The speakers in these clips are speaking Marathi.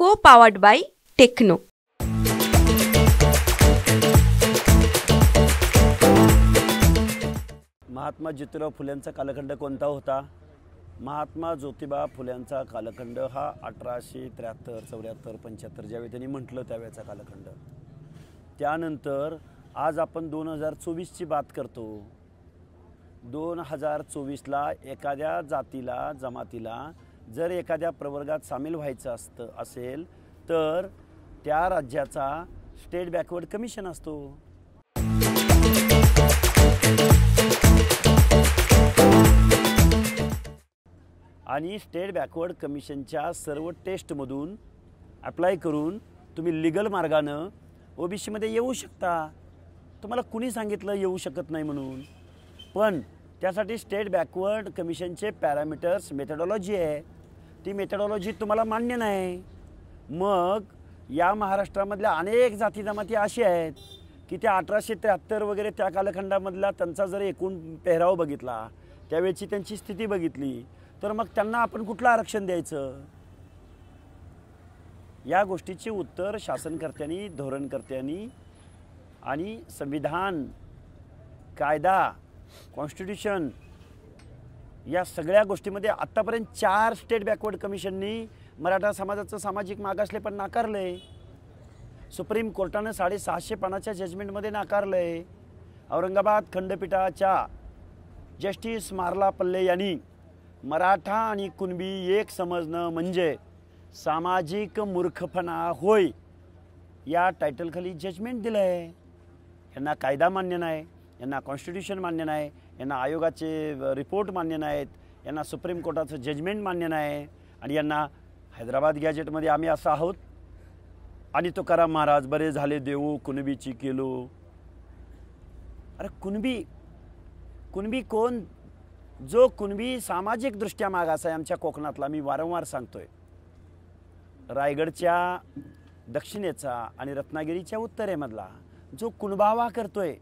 Co-powered by Techno. Mahatma Jyotirao फुलेंचा कालखंड कोणता होता? महात्मा ज्योतिबा फुलेंचा कालखंड हा 1873, 74, 75 ज्यावेळी त्यांनी म्हटलं त्यावेळेचा कालखंड. त्यानंतर आज आपण 2024ची बात करतो. 2024ला एखाद्या जातीला जमातीला जर एखाद्या प्रवर्गात सामील व्हायचं असेल तर त्या राज्याचा स्टेट बॅकवर्ड कमिशन असतो. आणि स्टेट बॅकवर्ड कमिशनच्या सर्व टेस्टमधून अप्लाय करून तुम्ही लीगल मार्गानं ओबीसीमध्ये येऊ शकता. तुम्हाला कुणी सांगितलं येऊ शकत नाही म्हणून? पण त्यासाठी स्टेट बॅकवर्ड कमिशनचे पॅरामीटर्स मेथडॉलॉजी आहे. ती मेथडॉलॉजी तुम्हाला मान्य नाही. मग या महाराष्ट्रामधल्या अनेक जाती जमाती अशी आहेत की त्या 1873 वगैरे त्या कालखंडामधला त्यांचा जर एकूण पेहराव बघितला, त्यावेळची त्यांची स्थिती बघितली, तर मग त्यांना आपण कुठलं आरक्षण द्यायचं? या गोष्टीचे उत्तर शासनकर्त्यांनी, धोरणकर्त्यांनी आणि संविधान, कायदा, कॉन्स्टिट्यूशन या सगळ्या गोष्टीमध्ये आत्तापर्यंत 4 स्टेट बॅकवर्ड कमिशननी मराठा समाजाचं सामाजिक मागासले पण नाकारले. सुप्रीम कोर्टानं 650 पानाच्या जजमेंटमध्ये नाकारले. औरंगाबाद खंडपीठाच्या जस्टिस मार्ला पल्ले यांनी मराठा आणि कुणबी एक समजणं म्हणजे सामाजिक मूर्खपणा होय या टायटलखाली जजमेंट दिलं आहे. यांना कायदा मान्य नाही, यांना कॉन्स्टिट्यूशन मान्य नाही, यांना आयोगाचे रिपोर्ट मान्य नाहीत, यांना सुप्रीम कोर्टाचं जजमेंट मान्य नाही आणि यांना हैदराबाद गॅजेटमध्ये आम्ही असं आहोत आणि तुकाराम महाराज बरे झाले देऊ कुणबीची केलो. अरे कुणबी कोण? जो कुणबी सामाजिकदृष्ट्या मागास आहे आमच्या कोकणातला, मी वारंवार सांगतोय, रायगडच्या दक्षिणेचा आणि रत्नागिरीच्या उत्तरेमधला जो कुणबावा करतोय,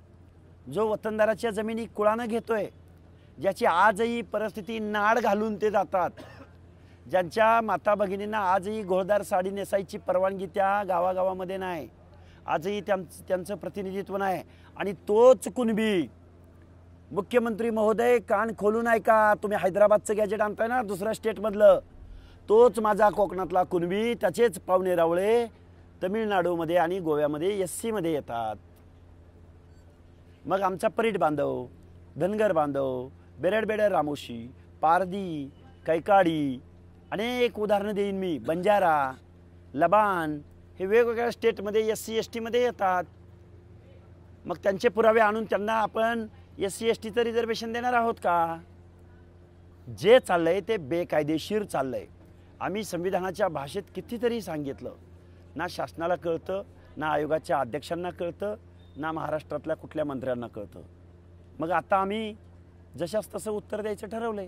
जो वतनदाराच्या जमिनी कुळानं घेतोय, ज्याची आजही परिस्थिती नाड घालून ते जातात, ज्यांच्या माता भगिनींना आजही घोळदार साडी नेसायची परवानगी त्या गावागावामध्ये नाही, आजही त्यांचं प्रतिनिधित्व नाही, आणि तोच कुणबी मुख्यमंत्री महोदय कान खोलून ऐका, तुम्ही हैदराबादचं गॅजेट आणताय ना दुसऱ्या स्टेटमधलं, तोच माझा कोकणातला कुणबी, त्याचेच पाहुणे रावळे तमिळनाडूमध्ये आणि गोव्यामध्ये SC मध्ये येतात. मग आमचा परीट बांधव, धनगर बांधव, बेरडबेडर रामोशी, पारधी, कैकाडी, अनेक उदाहरणं देईन मी, बंजारा, लबान, हे वेगवेगळ्या स्टेटमध्ये SC ST मध्ये येतात. मग त्यांचे पुरावे आणून त्यांना आपण SC STचं रिझर्वेशन देणार आहोत का? जे चाललंय ते बेकायदेशीर चाललंय. आम्ही संविधानाच्या भाषेत कितीतरी सांगितलं, ना शासनाला कळतं, ना आयोगाच्या अध्यक्षांना कळतं, ना महाराष्ट्रातल्या कुठल्या मंत्र्यांना कळतं. मग आता आम्ही जशास तसं उत्तर द्यायचं ठरवलंय.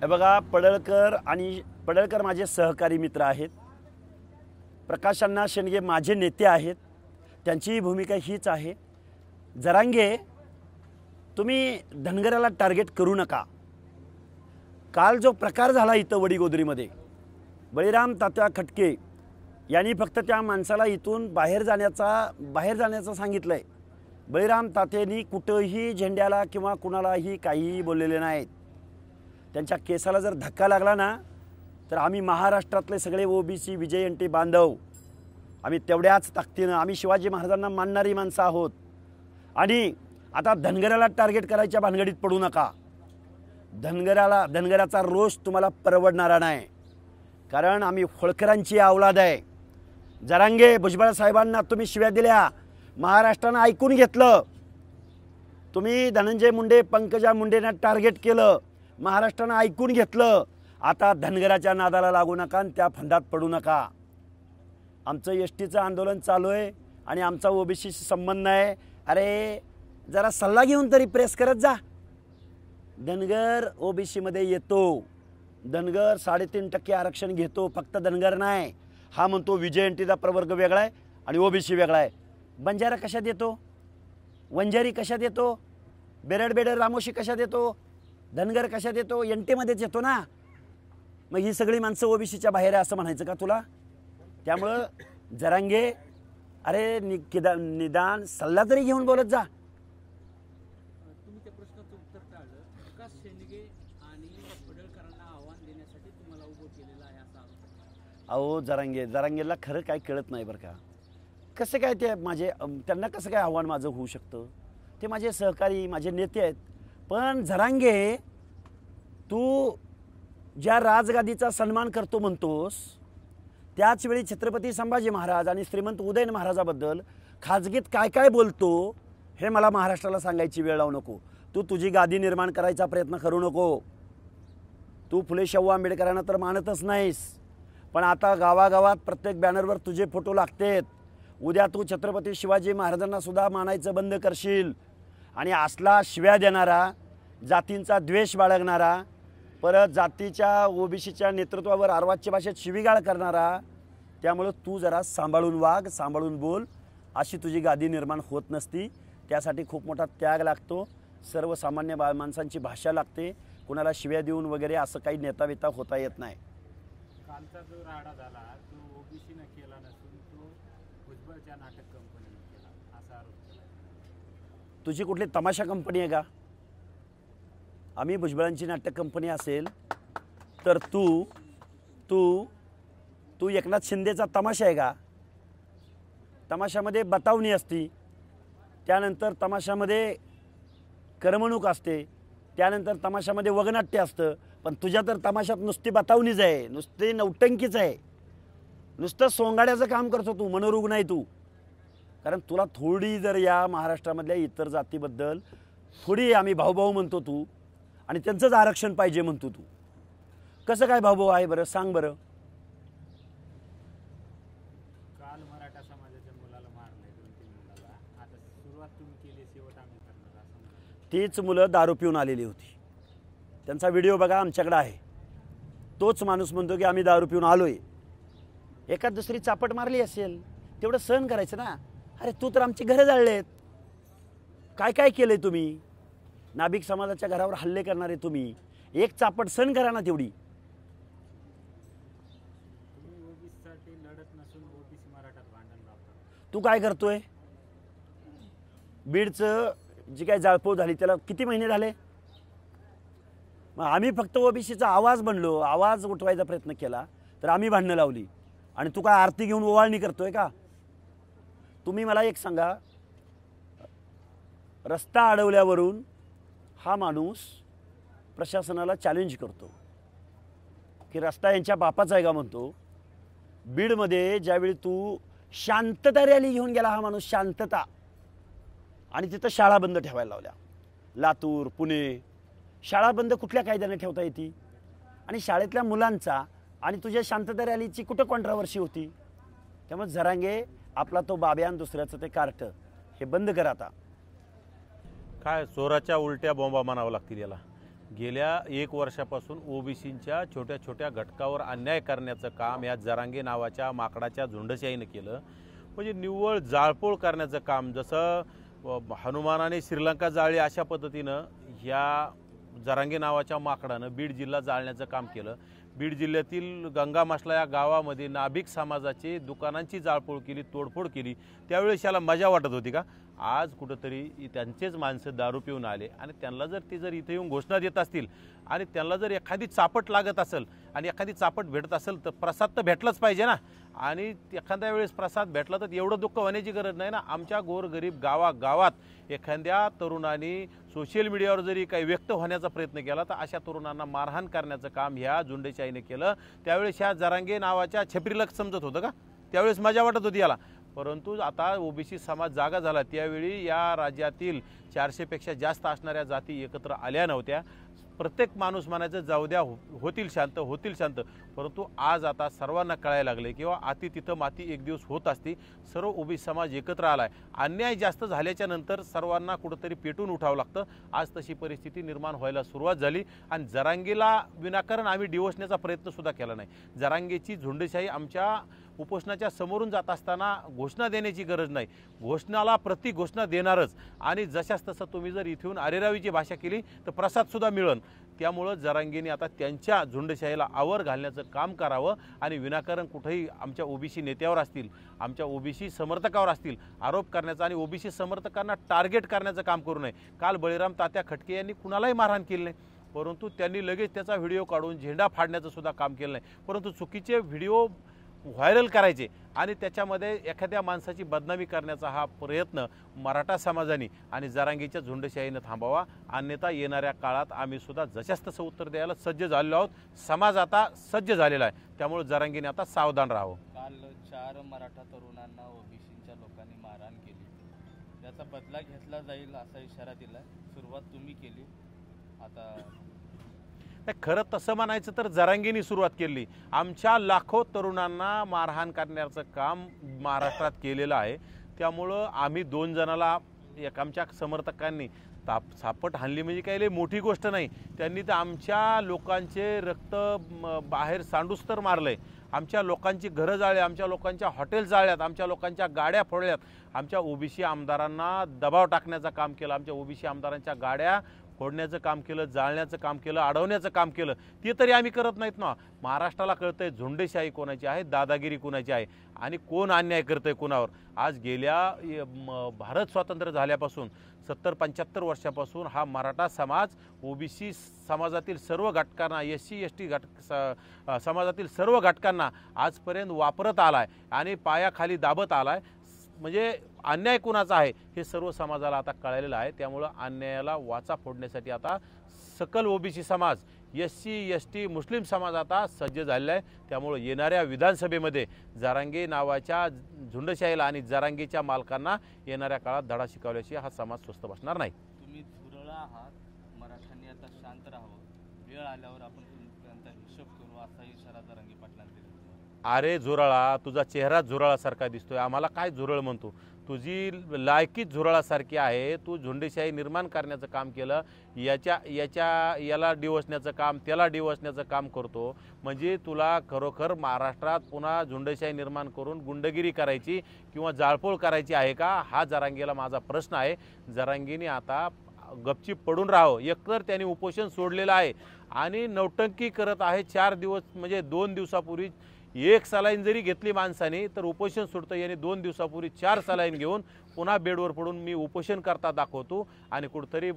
हे बघा, पडळकर माझे सहकारी मित्र आहेत. प्रकाशअण्णा शेंडगे माझे नेते आहेत. त्यांची भूमिका हीच आहे. जरांगे, तुम्ही धनगराला टार्गेट करू नका. काल जो प्रकार झाला इथं वडीगोद्रीमध्ये, बळीराम तात्या खटके यांनी फक्त त्या माणसाला इथून बाहेर जाण्याचं सांगितलंय. बळीराम तात्यांनी कुठंही झेंड्याला किंवा कुणालाही काहीही बोललेले नाहीत. त्यांच्या केसाला जर धक्का लागला ना तर आम्ही महाराष्ट्रातले सगळे OBC विजयंती बांधव, आम्ही तेवढ्याच ताकदीनं, आम्ही शिवाजी महाराजांना मानणारी माणसं आहोत. आणि आता धनगराला टार्गेट करायच्या भानगडीत पडू नका. धनगराचा रोष तुम्हाला परवडणारा नाही, कारण आम्ही होळकरांची औलाद आहे. जरांगे, भुजबळ साहेबांना तुम्ही शिव्या दिल्या, महाराष्ट्रानं ऐकून घेतलं. तुम्ही धनंजय मुंडे, पंकजा मुंडेंना टार्गेट केलं, महाराष्ट्रानं ऐकून घेतलं. आता धनगराच्या नादाला लागू नका आणि त्या फंदात पडू नका. आमचं STचं आंदोलन चालू आहे आणि आमचा OBCशी संबंध नाही. अरे जरा सल्ला घेऊन तरी प्रेस करत जा. धनगर OBCमध्ये येतो, धनगर 3.5% आरक्षण घेतो, फक्त धनगर नाही, हा म्हणतो विजयंतीचा प्रवर्ग वेगळा आहे आणि ओबीसी वेगळा आहे. बंजारा कशात येतो, वंजारी कशात येतो, बेरड रामोशी कशात येतो, धनगर कशात येतो, एनटीमध्येच येतो ना. मग ही सगळी माणसं ओबीसीच्या बाहेर आहे असं म्हणायचं का तुला? त्यामुळं जरांगे, अरे निदान सल्ला तरी घेऊन बोलत जा. तुम्ही त्या प्रश्नाचं उत्तर टाळलं. प्रकाश शेंडगे आणि पडळकरांना आव्हान देण्यासाठी तुम्हाला उभं केलेलं आहे असा आरोप. अहो जरांगेला खरं काय कळत नाही बरं का. कसं काय ते त्यांना कसं काय आव्हान माझं होऊ शकतं? ते माझे सहकारी, माझे नेते आहेत. पण जरांगे, तू ज्या राजगादीचा सन्मान करतो म्हणतोस, त्याच वेळी छत्रपती संभाजी महाराज आणि श्रीमंत उदयन महाराजाबद्दल खाजगीत काय काय बोलतो हे मला महाराष्ट्राला सांगायची वेळ लावू नको. तू तुझी गादी निर्माण करायचा प्रयत्न करू नको. तू फुले शाहू आंबेडकरांना तर मानतच नाहीस, पण आता गावागावात प्रत्येक बॅनरवर तुझे फोटो लागतेत. उद्या तू छत्रपती शिवाजी महाराजांना सुद्धा मानायचं बंद करशील. आणि असला शिव्या देणारा, जातींचा द्वेष बाळगणारा, परत जातीच्या ओबीसीच्या नेतृत्वावर अर्वाच्य भाषेत शिवीगाळ करणारा, त्यामुळं तू जरा सांभाळून वाग, सांभाळून बोल. अशी तुझी गादी निर्माण होत नसती. त्यासाठी खूप मोठा त्याग लागतो, सर्वसामान्य माणसांची भाषा लागते. कुणाला शिव्या देऊन वगैरे असं काही नेता होता येत नाही. कालचा जो राडा झाला तो ओबीसीने केला नसून तो भुजबळच्या नाटक कंपनीने केला असा आरोप केला. तुझी कुठली तमाशा कंपनी आहे का? आम्ही भुजबळांची नाटक कंपनी असेल तर तू तू तू एकनाथ शिंदेचा तमाशा आहे का? तमाशामध्ये बतावणी असती, त्यानंतर तमाशामध्ये करमणूक असते, त्यानंतर तमाशामध्ये वगनाट्य असतं. पण तुझ्या तर तमाशात नुसती बतावणीच आहे, नुसती नौटंकीच आहे, नुसतं सोंगाड्याचं काम करतो तू. मनोरुग्ण आहे तू. कारण तुला थोडी जर या महाराष्ट्रामधल्या इतर जातीबद्दल थोडी आम्ही भाऊभाऊ म्हणतो तू, आणि त्यांचंच आरक्षण पाहिजे म्हणतो तू. कसं काय भाऊभाऊ आहे बरं, सांग बरं. काल मराठा समाजाच्या मुलाला मारले, 2-3 मुलाला. आता सुरुवात तुम्ही केली, शेवट आम्ही करणार असं म्हणतात. तीच मुलं दारू पिऊन आलेली होती. त्यांचा व्हिडिओ बघा, आमच्याकडे आहे. तोच माणूस म्हणतो की आम्ही दारू पिऊन आलोय. एखाद दुसरी चापट मारली असेल, तेवढं सहन करायचं ना. अरे तू तर आमची घरं जाळलेत. काय काय केलंय तुम्ही? नाभिक समाजाच्या घरावर हल्ले करणारे तुम्ही. एक चापट सहन करा ना तेवढी. तुम्ही ओबीसीसाठी लढत नसून ओबीसी मराठात भांडण लावता. तू काय करतोय? बीडचं जी काय जाळपोळ झाली त्याला किती महिने झाले? मग आम्ही फक्त ओबीसीचा आवाज बनलो, आवाज उठवायचा प्रयत्न केला तर आम्ही भांडणं लावली. आणि तू काय आरती घेऊन ओवाळणी करतोय का? तुम्ही मला एक सांगा, रस्ता अडवल्यावरून हा माणूस प्रशासनाला चॅलेंज करतो की रस्ता यांच्या बापाचा आहे का म्हणतो. बीडमध्ये ज्यावेळी तू शांतता रॅली घेऊन गेला हा माणूस, शांतता, आणि तिथं शाळा बंद ठेवायला लावल्या. लातूर, पुणे, शाळा बंद कुठल्या कायद्याने ठेवता येते? आणि शाळेतल्या मुलांचा आणि तुझ्या शांतता रॅलीची कुठं कॉन्ट्रावर्सी होती? त्यामुळे जरांगे, आपला तो बाब्यान दुसऱ्याचं ते कार्ट हे बंद कर आता. काय चोराच्या उलट्या बॉम्बा म्हणावं लागतील याला. गेल्या 1 वर्षापासून ओबीसींच्या छोट्या छोट्या घटकावर अन्याय करण्याचं काम या जरांगे नावाच्या माकडाच्या झुंडशाहीनं केलं. म्हणजे निव्वळ जाळपोळ करण्याचं काम, जसं हनुमानाने श्रीलंका जाळली अशा पद्धतीनं ह्या जरांगे नावाच्या माकडानं बीड जिल्हा जाळण्याचं काम केलं. बीड जिल्ह्यातील गंगामासला या गावामध्ये नाभिक समाजाचे दुकानांची जाळपोळ केली, तोडफोड केली. त्यावेळेस याला मजा वाटत होती का? आज कुठंतरी त्यांचेच माणसं दारू पिऊन आले आणि त्यांना जर इथे येऊन घोषणा देत असतील आणि त्यांना जर एखादी चापट लागत असेल आणि एखादी चापट भेटत असेल तर प्रसाद तर भेटलाच पाहिजे ना. आणि एखाद्या वेळेस प्रसाद भेटला तर एवढं दुःख होण्याची गरज नाही ना. आमच्या गोरगरीब गावागावात एखाद्या तरुणाने सोशल मीडियावर जरी काही व्यक्त होण्याचा प्रयत्न केला तर अशा तरुणांना मारहाण करण्याचं काम ह्या झुंडेशाहीने केलं. त्यावेळेस ह्या जरांगे नावाच्या छपरीला समजत होतं का? त्यावेळेस मजा वाटत होती याला. परंतु आता ओबीसी समाज जागा झाला, त्यावेळी या राज्यातील 400पेक्षा जास्त असणाऱ्या जाती एकत्र आल्या नव्हत्या. प्रत्येक माणूस म्हणायचं जाऊ द्या, होतील शांत. परंतु आज आता सर्वांना कळायला लागले किंवा आती तिथं माती एक दिवस होत असती. सर्व ओबीसी समाज एकत्र आलाय. अन्याय जास्त झाल्याच्या नंतर सर्वांना कुठंतरी पेटून उठावं लागतं. आज तशी परिस्थिती निर्माण व्हायला सुरुवात झाली आणि जरांगेला विनाकारण आम्ही डिवसण्याचा प्रयत्न सुद्धा केला नाही. जरांगेची झुंडशाही आमच्या उपोषणाच्या समोरून जात असताना घोषणा देण्याची गरज नाही, घोषणाला प्रति घोषणा देणारच. आणि जशास तसं तुम्ही जर इथून अरेरावीची भाषा केली तर प्रसादसुद्धा मिळेल. त्यामुळं जरांगेने आता त्यांच्या झुंडशाहीला आवर घालण्याचं काम करावं आणि विनाकारण कुठेही आमच्या ओबीसी नेत्यावर असतील, आमच्या ओबीसी समर्थकावर असतील आरोप करण्याचा आणि ओबीसी समर्थकांना टार्गेट करण्याचं काम करू नये. काल बळीराम तात्या खटके यांनी कुणालाही मारहाण केली नाही, परंतु त्यांनी लगेच त्याचा व्हिडिओ काढून झेंडा फाडण्याचं सुद्धा काम केलं नाही. परंतु चुकीचे व्हिडिओ व्हायरल करायचे आणि त्याच्यामध्ये एखाद्या माणसाची बदनामी करण्याचा हा प्रयत्न मराठा समाजाने आणि जरांगीच्या झुंडशाहीनं थांबावा. अन्यथा येणाऱ्या काळात आम्ही सुद्धा जशास तसं उत्तर द्यायला सज्ज झालेलो आहोत. समाज आता सज्ज झालेला आहे. त्यामुळे जरांगीने आता सावधान राहावं. काल 4 मराठा तरुणांना ओबीसीच्या लोकांनी मारहाण केली, त्याचा बदला घेतला जाईल असा इशारा दिला. सुरुवात तुम्ही केली. आता नाही, खरं तसं म्हणायचं तर जरांगीने सुरुवात केली. आमच्या लाखो तरुणांना मारहाण करण्याचं काम महाराष्ट्रात केलेलं आहे. त्यामुळं आम्ही 2 जणाला आमच्या समर्थकांनी सापट हाणली म्हणजे काही लई मोठी गोष्ट नाही. त्यांनी तर आमच्या लोकांचे रक्त बाहेर सांडूस तर मारलंय. आमच्या लोकांची घरं जाळली, आमच्या लोकांच्या हॉटेल जाळल्यात, आमच्या लोकांच्या गाड्या फोडल्यात. आमच्या ओबीसी आमदारांना दबाव टाकण्याचं काम केलं, आमच्या ओबीसी आमदारांच्या गाड्या फोडण्याचं काम केलं, जाळण्याचं काम केलं, अडवण्याचं काम केलं. ते तरी आम्ही करत नाहीत ना. महाराष्ट्राला कळतंय झुंडशाही कोणाची आहे, दादागिरी कोणाची आहे आणि कोण अन्याय करतंय कोणावर. आज गेल्या भारत स्वातंत्र्य झाल्यापासून 70-75 वर्षापासून हा मराठा समाज ओबीसी समाजातील सर्व घटकांना, SC ST समाजातील सर्व घटकांना आजपर्यंत वापरत आलाय आणि पायाखाली दाबत आलाय. म्हणजे अन्याय कुणाचा आहे हे सर्व समाजाला आता कळलेलं आहे. त्यामुळं अन्यायाला वाचा फोडण्यासाठी आता सकल ओबीसी समाज, SC ST मुस्लिम समाज आता सज्ज झालेला आहे. त्यामुळं येणाऱ्या विधानसभेमध्ये जरांगे नावाच्या झुंडशाहीला आणि जरांगेच्या मालकांना येणाऱ्या काळात धडा शिकवल्याशी हा समाज स्वस्थ बसणार नाही. तुम्ही झुरळा आहात, मराठ्यांनी आता शांत राहावं, वेळ आल्यावर आपण तुमचा हिशोब करू असा इशारा जरांगे पाटलांनी दिला. अरे झुरळा, तुझा चेहरा झुरळासारखा दिसतोय. आम्हाला काय झुरळ म्हणतो? तुझी लायकीच झुरळासारखी आहे. तू झुंडशाही निर्माण करण्याचं काम केलं, याला डिवसण्याचं काम, त्याला डिवसण्याचं काम करतो. म्हणजे तुला खरोखर महाराष्ट्रात पुन्हा झुंडशाही निर्माण करून गुंडगिरी करायची किंवा जाळपोळ करायची आहे का? हा जरांगेला माझा प्रश्न आहे. जरांगीने आता गपचीप पडून राहावं. एकतर त्यांनी उपोषण सोडलेलं आहे आणि नौटंकी करत आहे. 4 दिवस म्हणजे 2 दिवसापूर्वी 1 सलाईन जरी घेतली माणसाने तर उपोषण सुटतं. याने 2 दिवसापूर्वी 4 सलाईन घेऊन पुन्हा बेडवर पडून मी उपोषण करता दाखवतो आणि कुठंतरी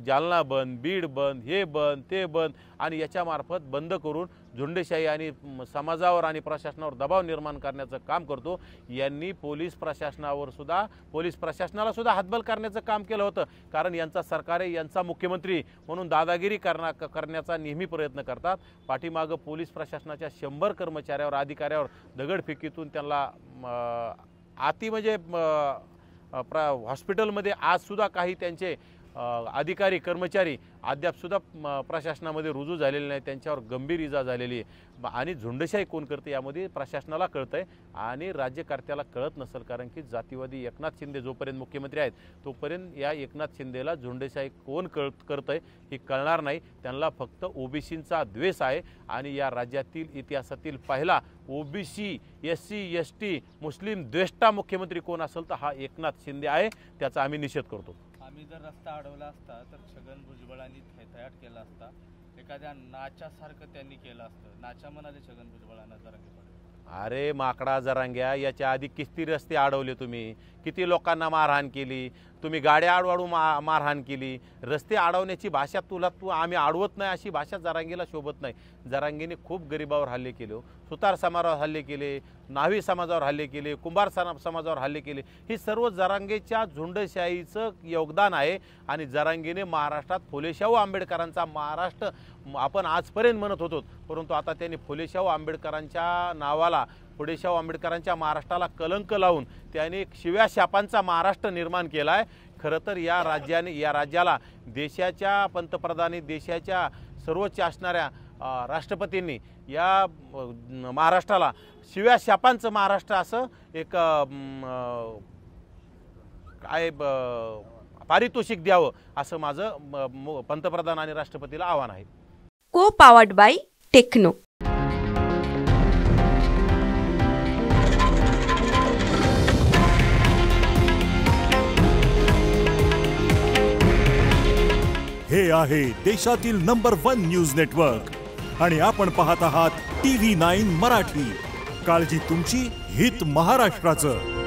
जालना बंद, बीड बंद, हे बंद, ते बंद आणि याच्यामार्फत बंद करून झुंडशाही आणि समाजावर आणि प्रशासनावर दबाव निर्माण करण्याचं काम करतो. यांनी पोलीस प्रशासनाला सुद्धा हातबल करण्याचं काम केलं होतं. कारण यांचा सरकार आहे, यांचा मुख्यमंत्री म्हणून दादागिरी करण्याचा नेहमी प्रयत्न करतात. पाठीमागं पोलीस प्रशासनाच्या 100 कर्मचाऱ्यावर, अधिकाऱ्यावर दगडफेकीतून त्यांना म्हणजे हॉस्पिटलमध्ये आजसुद्धा काही त्यांचे अधिकारी कर्मचारी अद्यापसुद्धा प्रशासनामध्ये रुजू झालेले नाही. त्यांच्यावर गंभीर इजा झालेली आहे. आणि झुंडशाही कोण करते यामध्ये प्रशासनाला कळतं आहे आणि राज्यकर्त्याला कळत नसेल. कारण की जातीवादी एकनाथ शिंदे जोपर्यंत मुख्यमंत्री आहेत तोपर्यंत या एकनाथ शिंदेला झुंडशाही कोण करतं आहे हे कळणार नाही. त्यांना फक्त ओबीसींचा द्वेष आहे आणि या राज्यातील इतिहासातील पहिला ओबीसी SC ST मुस्लिम द्वेष्टा मुख्यमंत्री कोण असेल तर हा एकनाथ शिंदे आहे. त्याचा आम्ही निषेध करतो. आम्ही जर रस्ता अडवला असता तर छगन भुजबळांनी थैथयाट केला असता. एखाद्या नाच्यासारखं त्यांनी केलं असतं. नाच्या म्हणाले छगन भुजबळांना जरांगे पाटील. अरे माकडा जरांग्या, याच्या आधी किती रस्ते अडवले तुम्ही, किती लोकांना मारहाण केली तुम्ही, गाड्या अडवाडू मारहाण केली. रस्ते अडवण्याची भाषा आम्ही अडवत नाही अशी भाषा जरांगीला शोभत नाही. जरांगीने खूप गरिबावर हल्ले केले, सुतार समाजावर हल्ले केले, न्हावी समाजावर हल्ले केले, कुंभार समाजावर हल्ले केले. ही सर्व जरांगेच्या झुंडशाहीचं योगदान आहे. आणि जरांगीने महाराष्ट्रात फुलेशाहू आंबेडकरांचा महाराष्ट्र आपण आजपर्यंत म्हणत होतो, परंतु आता त्यांनी फुलेशाहू आंबेडकरांच्या नावाला, फुलेशाहू आंबेडकरांच्या महाराष्ट्राला कलंक लावून त्यांनी शिव्या शापांचा महाराष्ट्र निर्माण केला आहे. खरं तर या राज्याला देशाच्या पंतप्रधानी, देशाच्या सर्वोच्च असणाऱ्या राष्ट्रपतींनी या महाराष्ट्राला शिव्या शापांचं महाराष्ट्र असं एक काय पारितोषिक द्यावं असं माझं पंतप्रधान आणि राष्ट्रपतीला आव्हान आहे. को पावर्ड बाय टेक्नो. हे आहे देशातील नंबर 1 न्यूज नेटवर्क आणि आपण पाहत आहात TV9 मराठी. काळजी तुमची, हित महाराष्ट्राचं.